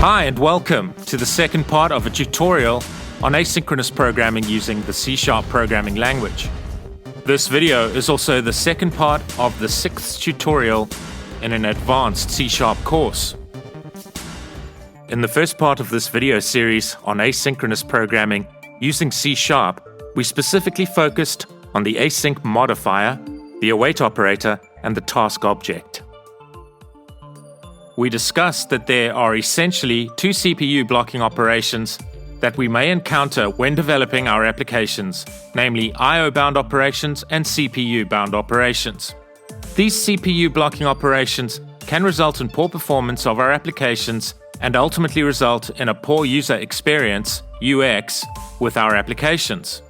Hi and welcome to the second part of a tutorial on asynchronous programming using the C# programming language. This video is also the second part of the 6th tutorial in an advanced C# course. In the first part of this video series on asynchronous programming using C#, we specifically focused on the async modifier, the await operator, and the task object. We discussed that there are essentially two CPU blocking operations that we may encounter when developing our applications, namely I/O-bound operations and CPU-bound operations. These CPU blocking operations can result in poor performance of our applications and ultimately result in a poor user experience, UX, with our applications.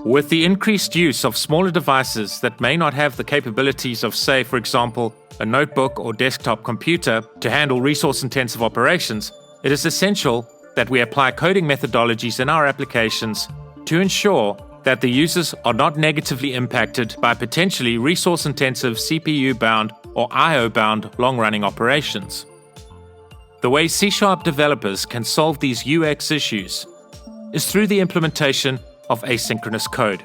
With the increased use of smaller devices that may not have the capabilities of, say, for example, a notebook or desktop computer to handle resource-intensive operations, it is essential that we apply coding methodologies in our applications to ensure that the users are not negatively impacted by potentially resource-intensive CPU-bound or I/O-bound long-running operations. The way C# developers can solve these UX issues is through the implementation of asynchronous code.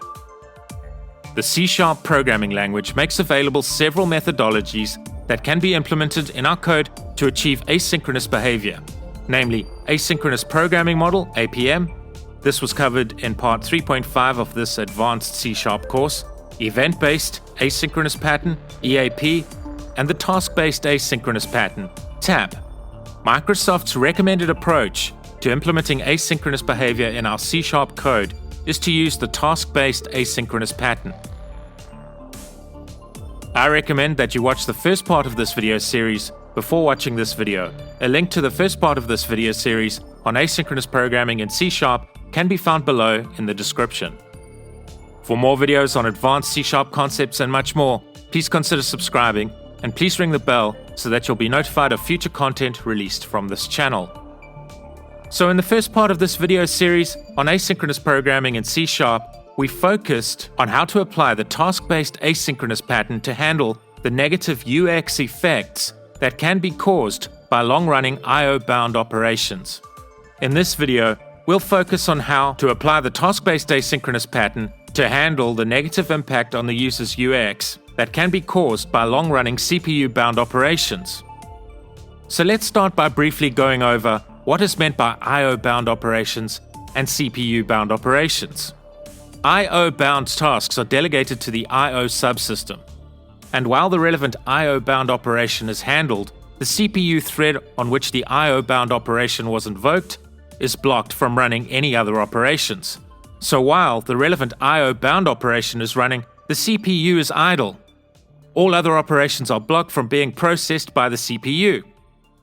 The C# programming language makes available several methodologies that can be implemented in our code to achieve asynchronous behavior, namely Asynchronous Programming Model, APM. This was covered in part 3.5 of this advanced C# course, Event-Based Asynchronous Pattern, EAP, and the Task-Based Asynchronous Pattern, TAP. Microsoft's recommended approach to implementing asynchronous behavior in our C# code is to use the task-based asynchronous pattern. I recommend that you watch the first part of this video series before watching this video. A link to the first part of this video series on asynchronous programming in C# can be found below in the description. For more videos on advanced C# concepts and much more, please consider subscribing and please ring the bell so that you'll be notified of future content released from this channel. So in the first part of this video series on asynchronous programming in C#, we focused on how to apply the task-based asynchronous pattern to handle the negative UX effects that can be caused by long-running I/O-bound operations. In this video, we'll focus on how to apply the task-based asynchronous pattern to handle the negative impact on the user's UX that can be caused by long-running CPU-bound operations. So let's start by briefly going over what is meant by I/O-bound operations and CPU-bound operations. I/O-bound tasks are delegated to the I/O subsystem, and while the relevant I/O-bound operation is handled, the CPU thread on which the I/O-bound operation was invoked is blocked from running any other operations. So while the relevant I/O-bound operation is running, the CPU is idle. All other operations are blocked from being processed by the CPU.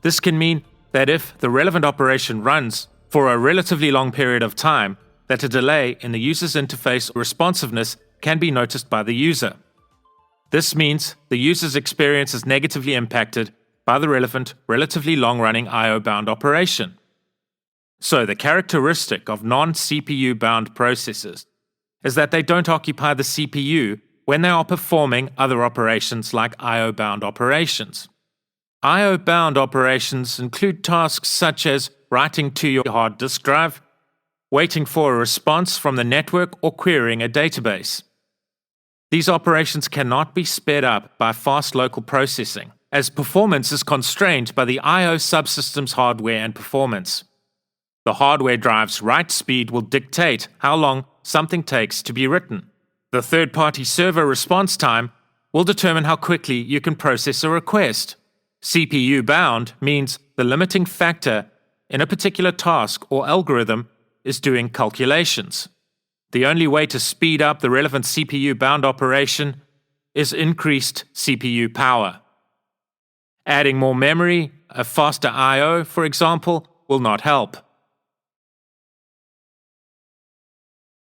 This can mean that if the relevant operation runs for a relatively long period of time, that a delay in the user's interface responsiveness can be noticed by the user. This means the user's experience is negatively impacted by the relevant, relatively long-running I/O-bound operation. So the characteristic of non-CPU-bound processes is that they don't occupy the CPU when they are performing other operations like I/O-bound operations. I/O-bound operations include tasks such as writing to your hard disk drive, waiting for a response from the network, or querying a database. These operations cannot be sped up by fast local processing, as performance is constrained by the I/O subsystem's hardware and performance. The hardware drive's write speed will dictate how long something takes to be written. The third-party server response time will determine how quickly you can process a request. CPU-bound means the limiting factor in a particular task or algorithm is doing calculations. The only way to speed up the relevant CPU-bound operation is increased CPU power. Adding more memory, a faster I/O, for example, will not help.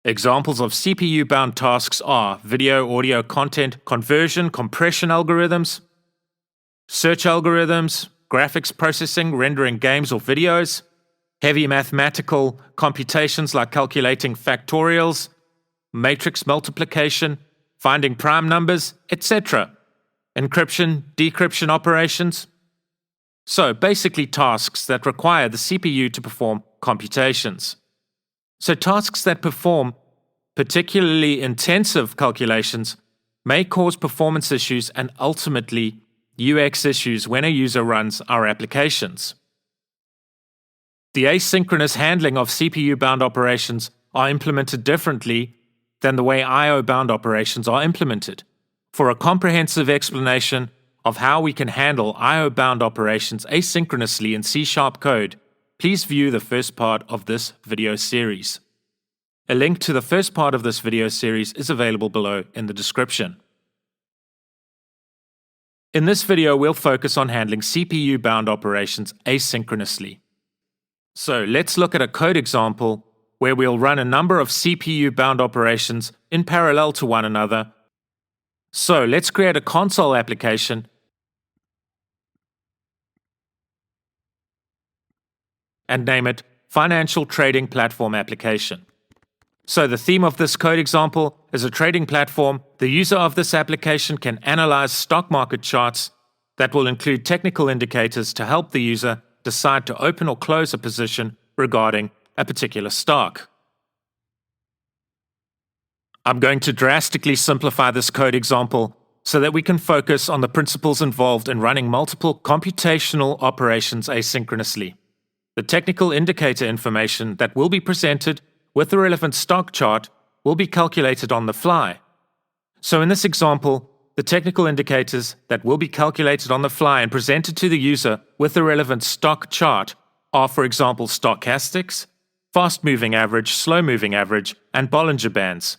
Examples of CPU-bound tasks are video-audio content conversion compression algorithms, search algorithms, graphics processing, rendering games or videos, heavy mathematical computations like calculating factorials, matrix multiplication, finding prime numbers, etc. Encryption, decryption operations, So basically tasks that require the CPU to perform computations. So tasks that perform particularly intensive calculations may cause performance issues and ultimately UX issues when a user runs our applications. The asynchronous handling of CPU-bound operations are implemented differently than the way I/O-bound operations are implemented. For a comprehensive explanation of how we can handle I/O-bound operations asynchronously in C# code, please view the first part of this video series. A link to the first part of this video series is available below in the description. In this video, we'll focus on handling CPU-bound operations asynchronously. So let's look at a code example where we'll run a number of CPU-bound operations in parallel to one another. So let's create a console application and name it Financial Trading Platform Application. So the theme of this code example is a trading platform. The user of this application can analyze stock market charts that will include technical indicators to help the user decide to open or close a position regarding a particular stock. I'm going to drastically simplify this code example so that we can focus on the principles involved in running multiple computational operations asynchronously. The technical indicator information that will be presented with the relevant stock chart will be calculated on the fly. So in this example, the technical indicators that will be calculated on the fly and presented to the user with the relevant stock chart are, for example, stochastics, fast-moving average, slow-moving average, and Bollinger Bands.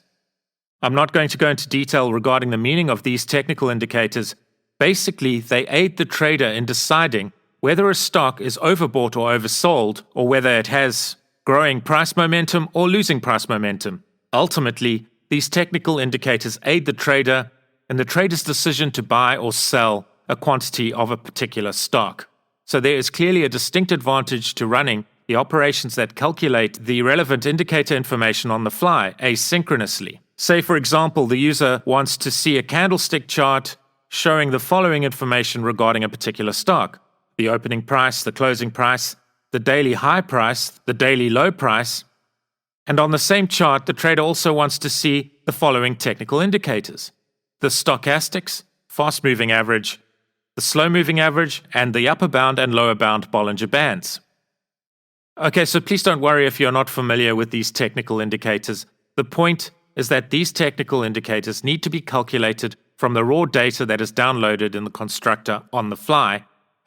I'm not going to go into detail regarding the meaning of these technical indicators. Basically, they aid the trader in deciding whether a stock is overbought or oversold, or whether it has growing price momentum or losing price momentum. Ultimately, these technical indicators aid the trader in the trader's decision to buy or sell a quantity of a particular stock. So there is clearly a distinct advantage to running the operations that calculate the relevant indicator information on the fly asynchronously. Say, for example, the user wants to see a candlestick chart showing the following information regarding a particular stock: the opening price, the closing price, the daily high price, the daily low price, and on the same chart, the trader also wants to see the following technical indicators: the stochastics, fast-moving average, the slow-moving average, and the upper bound and lower bound Bollinger Bands. Okay, so please don't worry if you're not familiar with these technical indicators. The point is that these technical indicators need to be calculated from the raw data that is downloaded in the constructor on the fly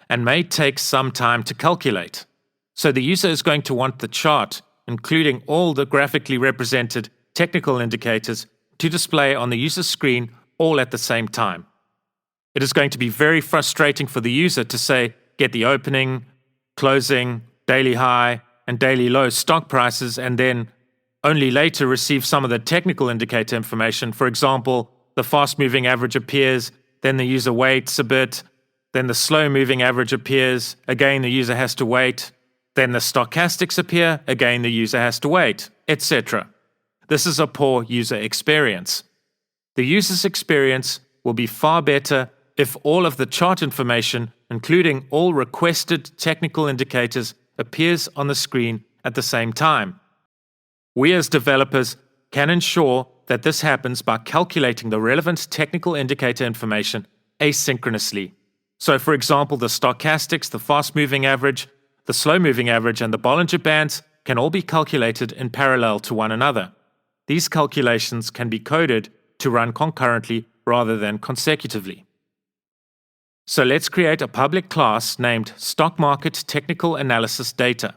and may take some time to calculate. So the user is going to want the chart, including all the graphically represented technical indicators, to display on the user's screen all at the same time. It is going to be very frustrating for the user to say, get the opening, closing, daily high, and daily low stock prices, and then only later receive some of the technical indicator information. For example, the fast-moving average appears, then the user waits a bit, then the slow-moving average appears, again the user has to wait, then the stochastics appear, again the user has to wait, etc. This is a poor user experience. The user's experience will be far better if all of the chart information, including all requested technical indicators, appears on the screen at the same time. We as developers can ensure that this happens by calculating the relevant technical indicator information asynchronously. So for example, the stochastics, the fast-moving average, the slow-moving average, and the Bollinger Bands can all be calculated in parallel to one another. These calculations can be coded to run concurrently rather than consecutively. So let's create a public class named Stock Market Technical Analysis Data.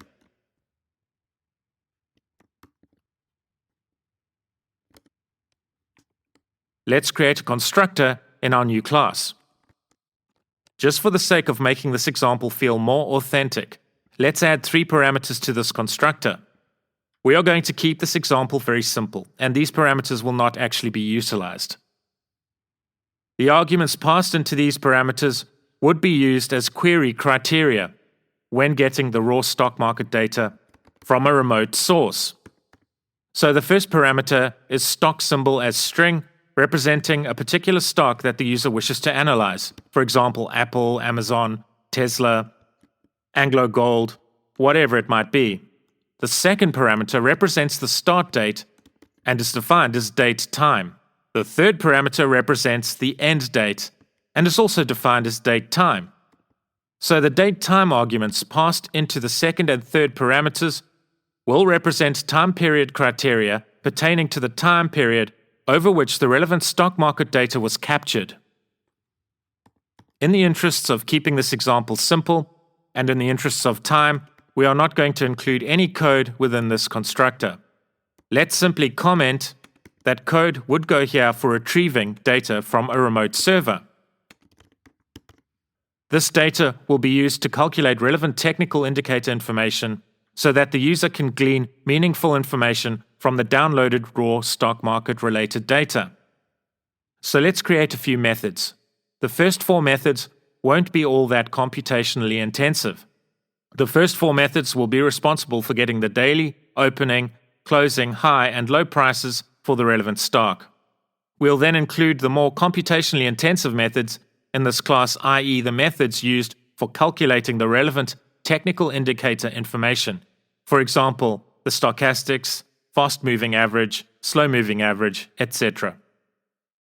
Let's create a constructor in our new class. Just for the sake of making this example feel more authentic, let's add 3 parameters to this constructor. We are going to keep this example very simple, and these parameters will not actually be utilized. The arguments passed into these parameters would be used as query criteria when getting the raw stock market data from a remote source. So the first parameter is stock symbol as string, representing a particular stock that the user wishes to analyze. For example, Apple, Amazon, Tesla, Anglo Gold, whatever it might be. The second parameter represents the start date and is defined as date time. The third parameter represents the end date and is also defined as date time. So the date time arguments passed into the second and third parameters will represent time period criteria pertaining to the time period over which the relevant stock market data was captured. In the interests of keeping this example simple, and in the interests of time, we are not going to include any code within this constructor. Let's simply comment that code would go here for retrieving data from a remote server. This data will be used to calculate relevant technical indicator information so that the user can glean meaningful information from the downloaded raw stock market related data. So let's create a few methods. The first 4 methods won't be all that computationally intensive. The first 4 methods will be responsible for getting the daily, opening, closing, high, and low prices for the relevant stock. We'll then include the more computationally intensive methods in this class, i.e. the methods used for calculating the relevant technical indicator information. For example, the stochastics, fast-moving average, slow-moving average, etc.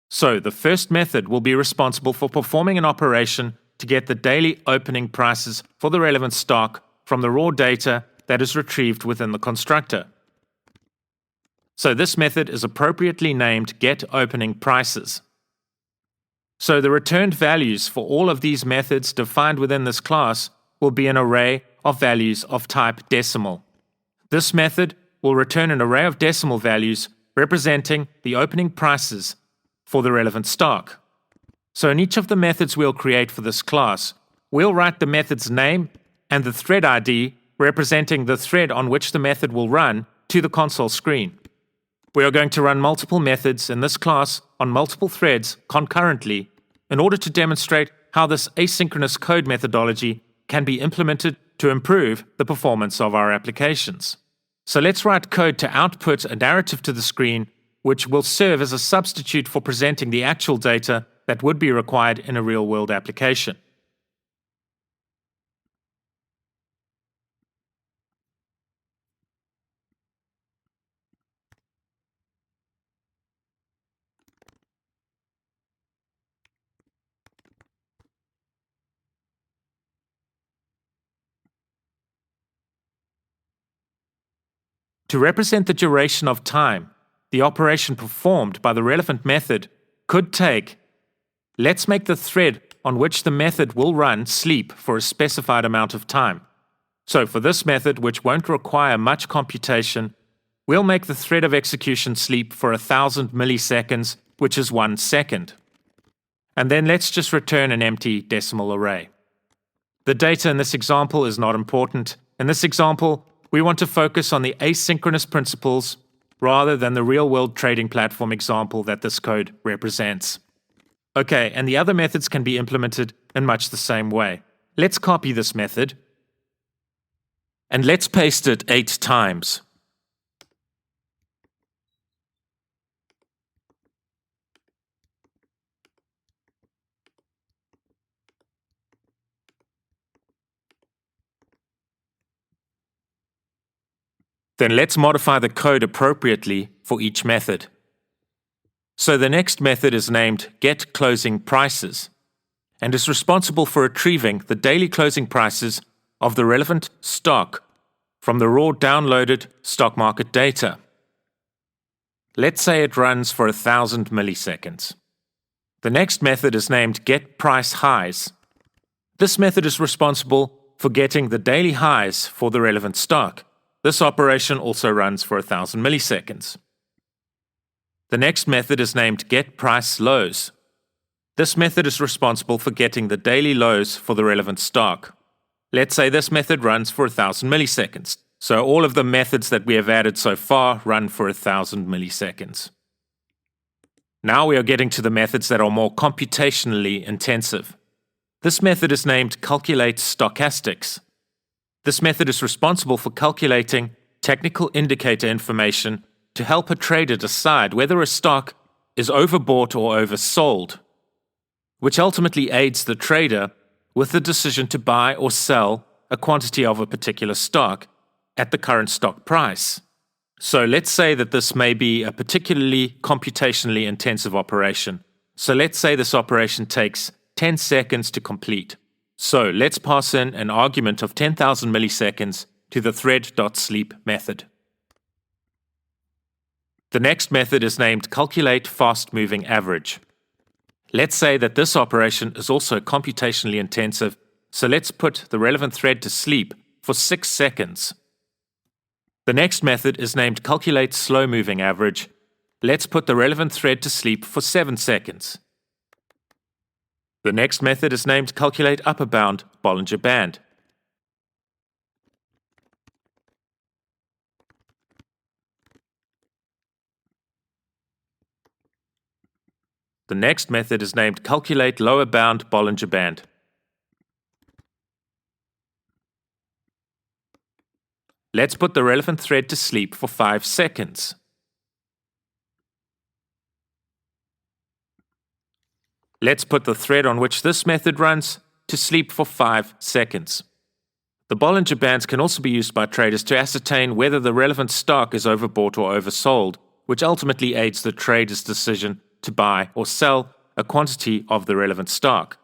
So the first method will be responsible for performing an operation to get the daily opening prices for the relevant stock from the raw data that is retrieved within the constructor. So this method is appropriately named getOpeningPrices. So the returned values for all of these methods defined within this class will be an array of values of type decimal. This method will return an array of decimal values representing the opening prices for the relevant stock. So in each of the methods we'll create for this class, we'll write the method's name and the thread ID representing the thread on which the method will run to the console screen. We are going to run multiple methods in this class on multiple threads concurrently in order to demonstrate how this asynchronous code methodology can be implemented to improve the performance of our applications. So let's write code to output a narrative to the screen, which will serve as a substitute for presenting the actual data that would be required in a real-world application. To represent the duration of time the operation performed by the relevant method could take, let's make the thread on which the method will run sleep for a specified amount of time. So for this method, which won't require much computation, we'll make the thread of execution sleep for 1,000 milliseconds, which is 1 second. And then let's just return an empty decimal array. The data in this example is not important. In this example, we want to focus on the asynchronous principles rather than the real-world trading platform example that this code represents. Okay, and the other methods can be implemented in much the same way. Let's copy this method, and let's paste it 8 times. Then let's modify the code appropriately for each method. So the next method is named getClosingPrices and is responsible for retrieving the daily closing prices of the relevant stock from the raw downloaded stock market data. Let's say it runs for 1,000 milliseconds. The next method is named getPriceHighs. This method is responsible for getting the daily highs for the relevant stock. This operation also runs for 1,000 milliseconds. The next method is named getPriceLows. This method is responsible for getting the daily lows for the relevant stock. Let's say this method runs for 1,000 milliseconds. So all of the methods that we have added so far run for 1,000 milliseconds. Now we are getting to the methods that are more computationally intensive. This method is named calculateStochastics. This method is responsible for calculating technical indicator information to help a trader decide whether a stock is overbought or oversold, which ultimately aids the trader with the decision to buy or sell a quantity of a particular stock at the current stock price. So let's say that this may be a particularly computationally intensive operation. So let's say this operation takes 10 seconds to complete. So let's pass in an argument of 10,000 milliseconds to the thread.sleep method. The next method is named calculate fast moving average. Let's say that this operation is also computationally intensive, so let's put the relevant thread to sleep for 6 seconds. The next method is named calculate slow moving average. Let's put the relevant thread to sleep for 7 seconds. The next method is named calculate upper bound Bollinger Band. The next method is named calculate lower bound Bollinger Band. Let's put the relevant thread to sleep for 5 seconds. Let's put the thread on which this method runs to sleep for 5 seconds. The Bollinger Bands can also be used by traders to ascertain whether the relevant stock is overbought or oversold, which ultimately aids the trader's decision to buy or sell a quantity of the relevant stock.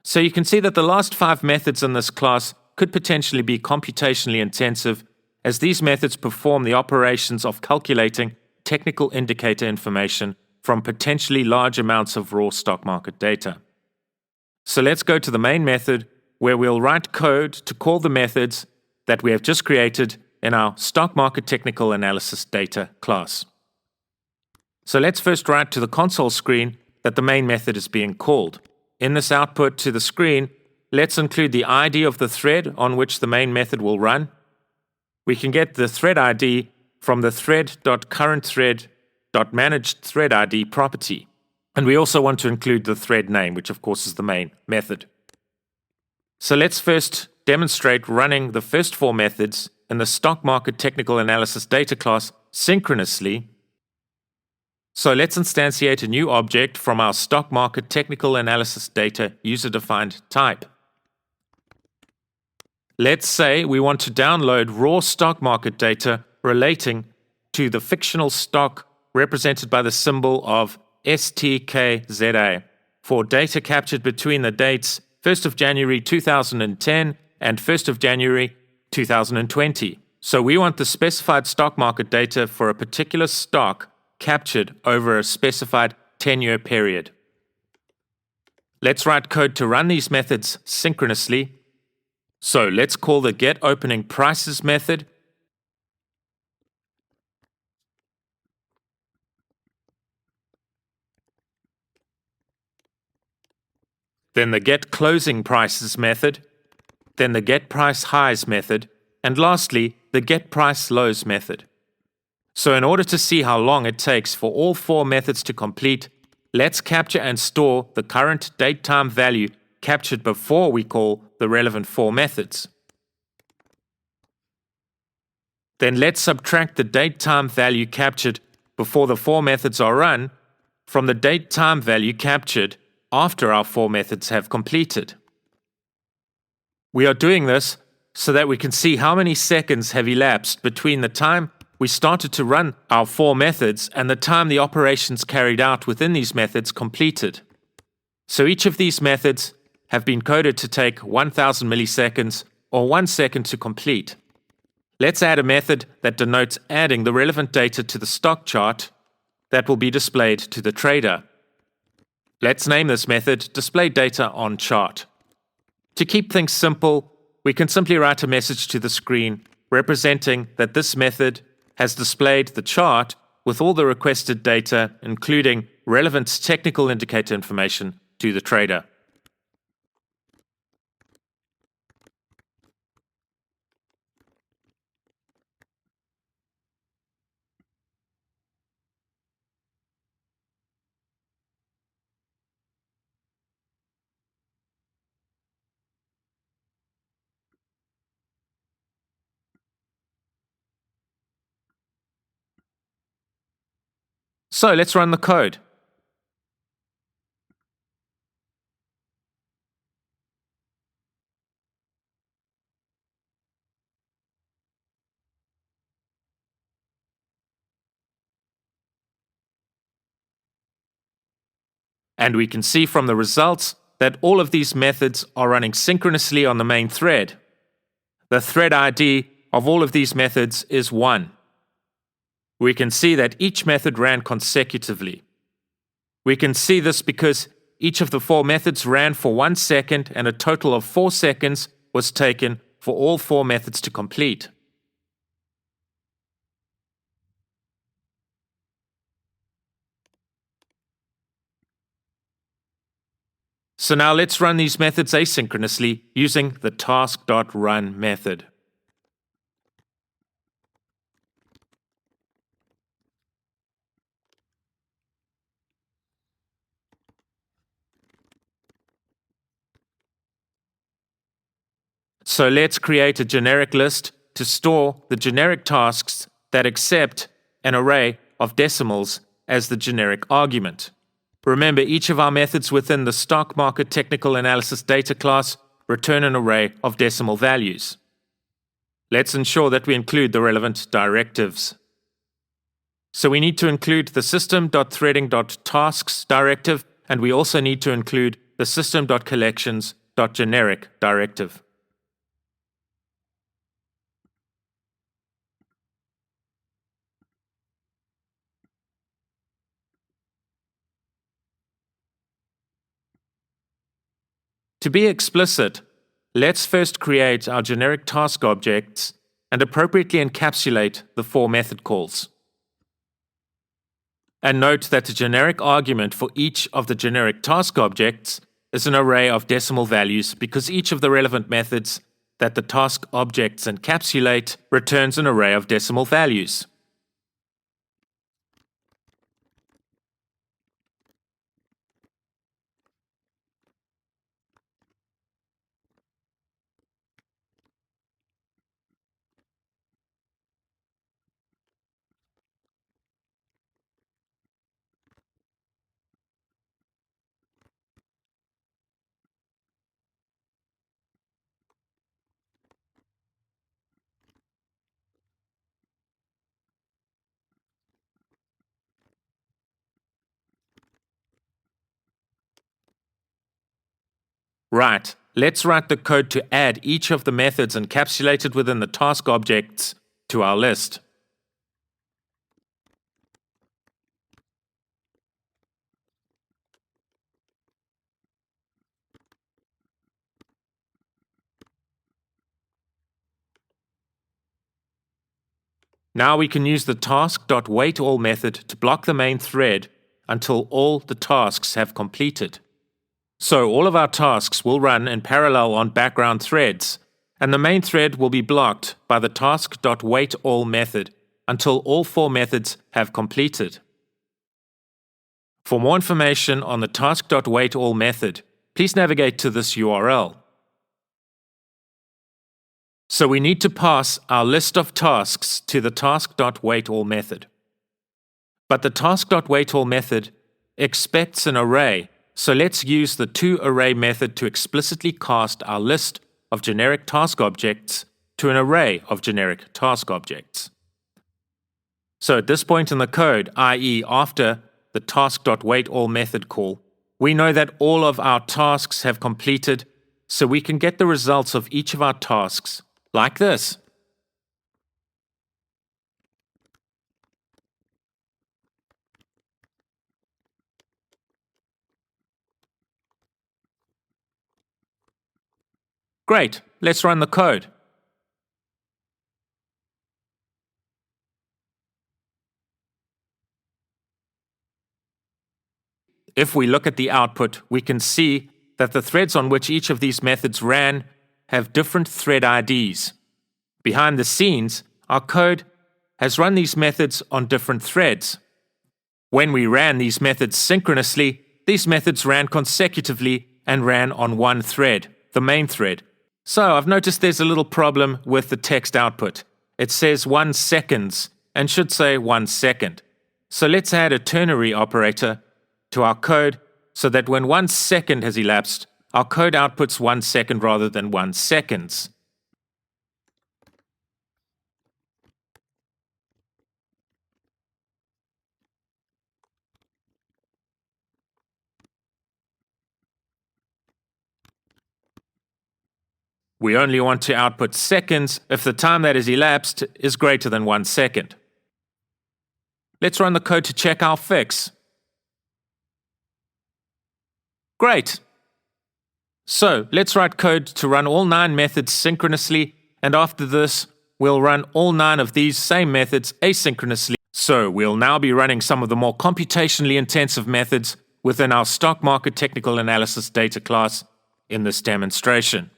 So you can see that the last 5 methods in this class could potentially be computationally intensive, as these methods perform the operations of calculating technical indicator information from potentially large amounts of raw stock market data. So let's go to the main method, where we'll write code to call the methods that we have just created in our stock market technical analysis data class. So let's first write to the console screen that the main method is being called. In this output to the screen, let's include the ID of the thread on which the main method will run. We can get the thread ID from the thread.currentThread.managedThreadID property. And we also want to include the thread name, which of course is the main method. So let's first demonstrate running the first 4 methods in the stock market technical analysis data class synchronously. So let's instantiate a new object from our stock market technical analysis data user-defined type. Let's say we want to download raw stock market data relating to the fictional stock represented by the symbol of STKZA for data captured between the dates 1st of January 2010 and 1st of January 2020. So we want the specified stock market data for a particular stock captured over a specified 10-year period. Let's write code to run these methods synchronously. So let's call the getOpeningPrices method. Then the getClosingPrices method. Then the getPriceHighs method. And lastly, the getPriceLows method. So in order to see how long it takes for all 4 methods to complete, let's capture and store the current date-time value captured before we call the relevant 4 methods. Then let's subtract the date-time value captured before the 4 methods are run from the date-time value captured after our 4 methods have completed. We are doing this so that we can see how many seconds have elapsed between the time we started to run our 4 methods and the time the operations carried out within these methods completed. So each of these methods have been coded to take 1000 milliseconds or 1 second to complete. Let's add a method that denotes adding the relevant data to the stock chart that will be displayed to the trader. Let's name this method displayDataOnChart. To keep things simple, we can simply write a message to the screen representing that this method has displayed the chart with all the requested data, including relevant technical indicator information, to the trader. So let's run the code. And we can see from the results that all of these methods are running synchronously on the main thread. The thread ID of all of these methods is 1. We can see that each method ran consecutively. We can see this because each of the 4 methods ran for 1 second and a total of 4 seconds was taken for all 4 methods to complete. So now let's run these methods asynchronously using the Task.Run method. So let's create a generic list to store the generic tasks that accept an array of decimals as the generic argument. Remember, each of our methods within the stock market technical analysis data class return an array of decimal values. Let's ensure that we include the relevant directives. So we need to include the system.threading.tasks directive, and we also need to include the system.collections.generic directive. To be explicit, let's first create our generic task objects and appropriately encapsulate the 4 method calls. And note that the generic argument for each of the generic task objects is an array of decimal values because each of the relevant methods that the task objects encapsulate returns an array of decimal values. Right, let's write the code to add each of the methods encapsulated within the task objects to our list. Now we can use the Task.WaitAll method to block the main thread until all the tasks have completed. So all of our tasks will run in parallel on background threads, and the main thread will be blocked by the Task.WaitAll method until all 4 methods have completed. For more information on the Task.WaitAll method, please navigate to this URL. So we need to pass our list of tasks to the Task.WaitAll method. But the Task.WaitAll method expects an array, so let's use the toArray method to explicitly cast our list of generic task objects to an array of generic task objects. So at this point in the code, i.e. after the Task.WaitAll method call, we know that all of our tasks have completed, so we can get the results of each of our tasks like this. Great, let's run the code. If we look at the output, we can see that the threads on which each of these methods ran have different thread IDs. Behind the scenes, our code has run these methods on different threads. When we ran these methods synchronously, these methods ran consecutively and ran on one thread, the main thread. So I've noticed there's a little problem with the text output. It says 1 seconds and should say 1 second. So let's add a ternary operator to our code so that when 1 second has elapsed, our code outputs 1 second rather than 1 seconds. We only want to output seconds if the time that has elapsed is greater than 1 second. Let's run the code to check our fix. Great! So let's write code to run all 9 methods synchronously, and after this, we'll run all 9 of these same methods asynchronously. So we'll now be running some of the more computationally intensive methods within our stock market technical analysis data class in this demonstration.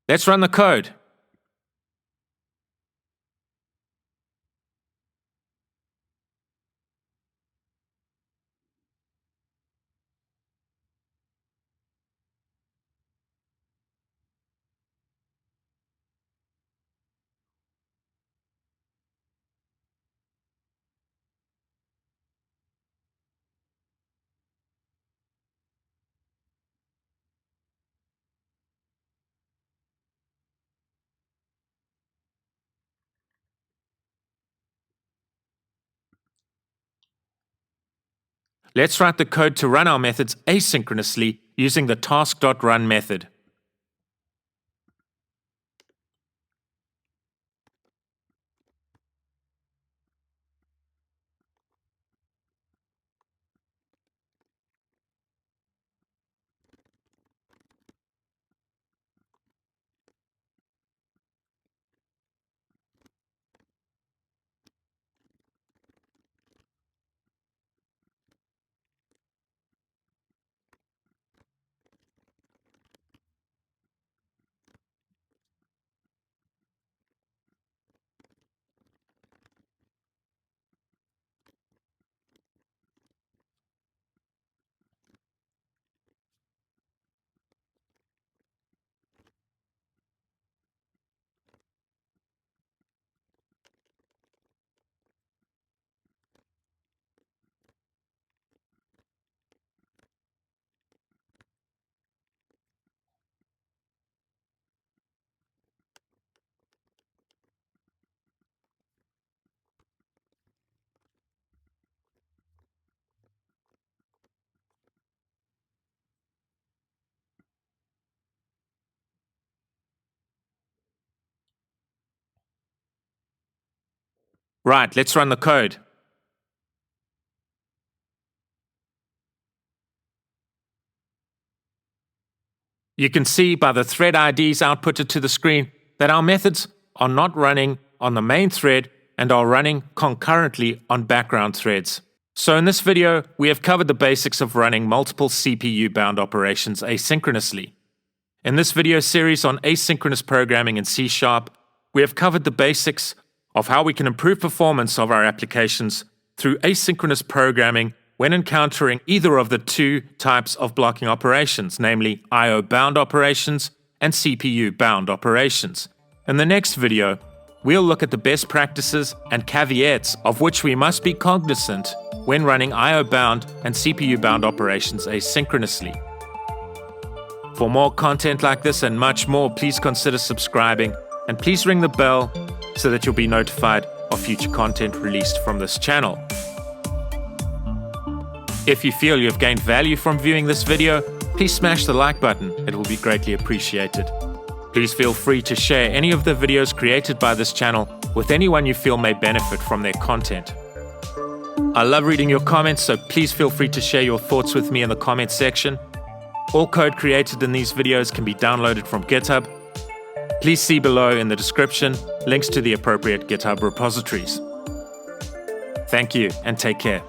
Let's run the code. Let's write the code to run our methods asynchronously using the Task.Run method. Right, let's run the code. You can see by the thread IDs outputted to the screen that our methods are not running on the main thread and are running concurrently on background threads. So in this video, we have covered the basics of running multiple CPU-bound operations asynchronously. In this video series on asynchronous programming in C#, we have covered the basics of how we can improve performance of our applications through asynchronous programming when encountering either of the 2 types of blocking operations, namely I/O-bound operations and CPU-bound operations. In the next video, we'll look at the best practices and caveats of which we must be cognizant when running I/O-bound and CPU-bound operations asynchronously. For more content like this and much more, please consider subscribing and please ring the bell so that you'll be notified of future content released from this channel. If you feel you've gained value from viewing this video, please smash the like button. It will be greatly appreciated. Please feel free to share any of the videos created by this channel with anyone you feel may benefit from their content. I love reading your comments, so please feel free to share your thoughts with me in the comments section. All code created in these videos can be downloaded from GitHub. Please see below in the description links to the appropriate GitHub repositories. Thank you and take care.